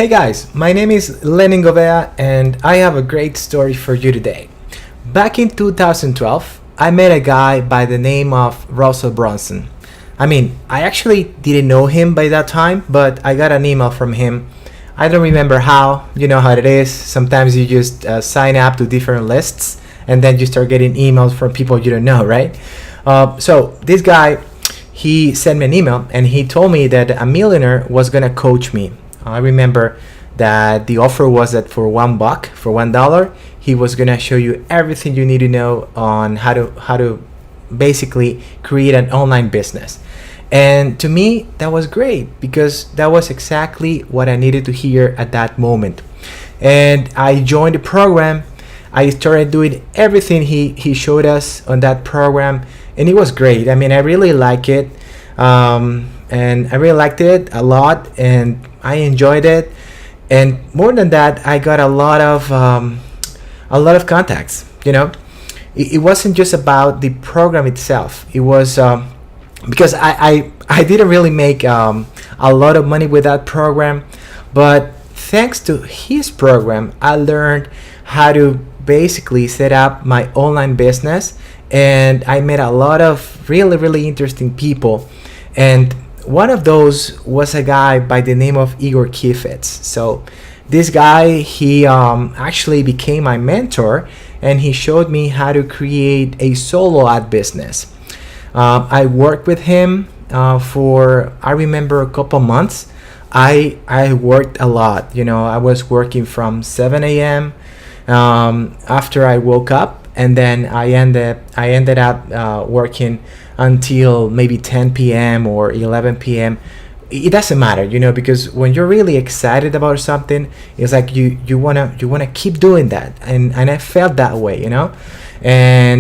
Hey guys, my name is Lenin Govea and I have a great story for you today. Back in 2012, I met a guy by the name of Russell Brunson. I actually didn't know him by that time, but I got an email from him. I don't remember how, you know how it is. Sometimes you just sign up to different lists and then you start getting emails from people you don't know, right? So this guy, he sent me an email and he told me that a millionaire was gonna coach me. I remember that the offer was that for $1, for $1, he was gonna show you everything you need to know on how to basically create an online business. And to me, that was great because that was exactly what I needed to hear at that moment. And I joined the program. I started doing everything he showed us on that program, and it was great. I really like it, and I really liked it a lot, and I enjoyed it. And more than that, I got a lot of contacts. It wasn't just about the program itself. It was because I didn't really make a lot of money with that program, but thanks to his program, I learned how to basically set up my online business, and I met a lot of really interesting people. And one of those was a guy by the name of Igor Kifetz. So this guy, he actually became my mentor, and he showed me how to create a solo ad business. I worked with him for, I remember, a couple months. I worked a lot. I was working from 7 a.m. After I woke up, and then I ended up working until maybe 10 p.m. or 11 p.m. It doesn't matter, because when you're really excited about something, it's like you wanna keep doing that, and I felt that way, and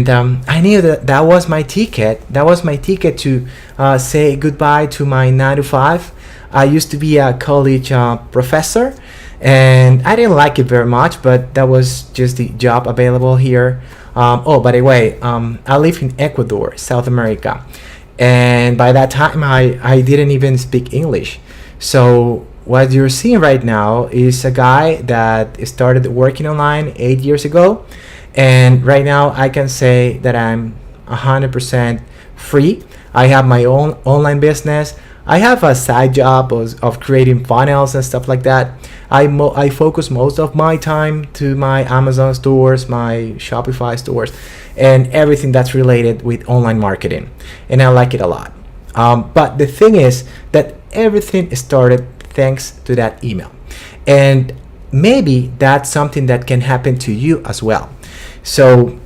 I knew that was my ticket. That was my ticket to say goodbye to my 9 to 5. I used to be a college professor, and I didn't like it very much, but that was just the job available here. By the way, I live in Ecuador, South America, and by that time I didn't even speak English. So what you're seeing right now is a guy that started working online 8 years ago, and right now I can say that I'm 100% free. I have my own online business. I have a side job of creating funnels and stuff like that. I focus most of my time to my Amazon stores, my Shopify stores, and everything that's related with online marketing. And I like it a lot. But the thing is that everything started thanks to that email. And maybe that's something that can happen to you as well. So,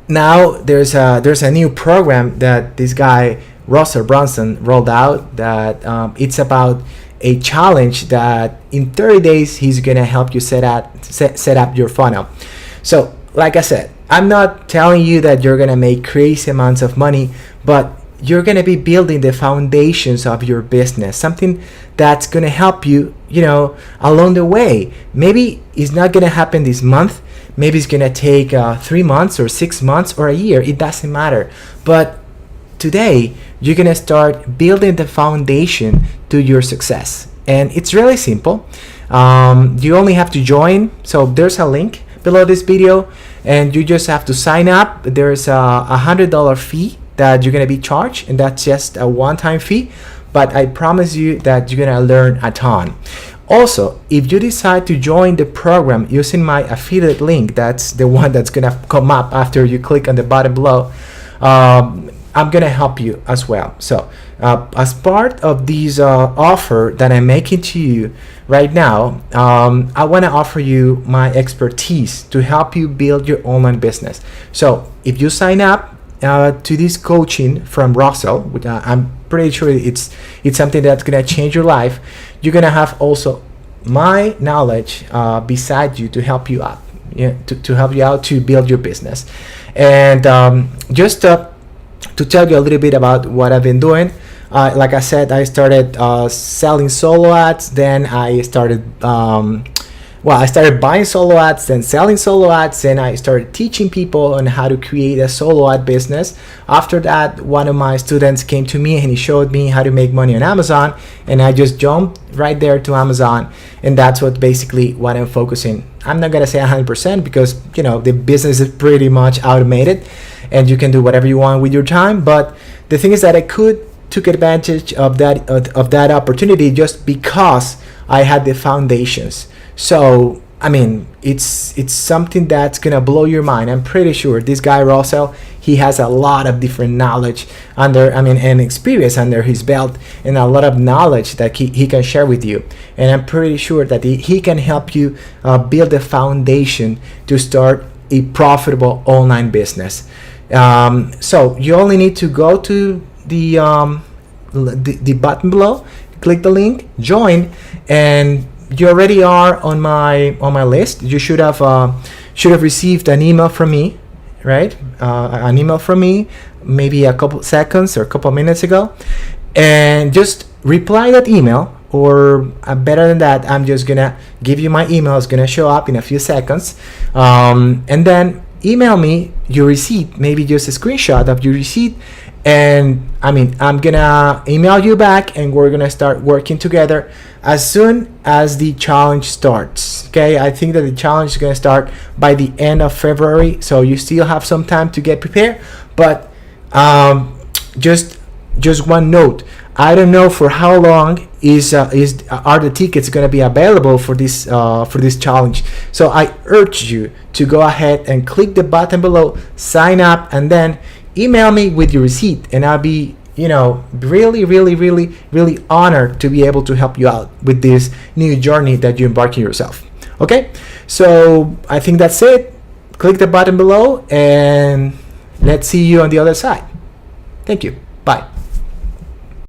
now there's a new program that this guy Russell Brunson rolled out that it's about a challenge that in 30 days he's gonna help you set up your funnel. So like I said, I'm not telling you that you're gonna make crazy amounts of money, but you're gonna be building the foundations of your business, something that's gonna help you, along the way. Maybe it's not gonna happen this month. Maybe it's gonna take 3 months or 6 months or a year. It doesn't matter. But today, you're gonna start building the foundation to your success, and it's really simple. You only have to join. So there's a link below this video, and you just have to sign up. There's a $100 fee that you're gonna be charged, and that's just a one-time fee. But I promise you that you're gonna learn a ton. Also, if you decide to join the program using my affiliate link, that's the one that's gonna come up after you click on the button below. I'm gonna help you as well. So as part of this offer that I'm making to you right now, I want to offer you my expertise to help you build your online business. So if you sign up to this coaching from Russell, which I'm pretty sure it's something that's gonna change your life, you're gonna have also my knowledge beside you to help you out, to help you out to build your business. And just to tell you a little bit about what I've been doing. Like I said, I started selling solo ads. Then I started well, I started buying solo ads, then selling solo ads, and I started teaching people on how to create a solo ad business. After that, one of my students came to me and he showed me how to make money on Amazon, and I just jumped right there to Amazon, and that's what basically what I'm focusing. I'm not gonna say 100% because the business is pretty much automated, and you can do whatever you want with your time. But the thing is that I took advantage of that opportunity just because I had the foundations. So I mean, it's something that's gonna blow your mind. I'm pretty sure this guy Russell, he has a lot of different knowledge and experience under his belt, and a lot of knowledge that he can share with you. And I'm pretty sure that he can help you build a foundation to start a profitable online business. So you only need to go to the button below, click the link, join, and you already are on my list. You should have received an email from me, right? An email from me maybe a couple seconds or a couple minutes ago, and just reply that email. Or better than that, I'm just gonna give you my email. It's gonna show up in a few seconds, and then email me your receipt, maybe just a screenshot of your receipt, and I'm gonna email you back, and we're gonna start working together as soon as the challenge starts. Okay, I think that the challenge is gonna start by the end of February, so you still have some time to get prepared. But just one note: I don't know for how long are the tickets going to be available for this challenge. So I urge you to go ahead and click the button below, sign up, and then email me with your receipt, and I'll be really honored to be able to help you out with this new journey that you're embarking yourself. Okay, so I think that's it. Click the button below, and let's see you on the other side. Thank you. Bye.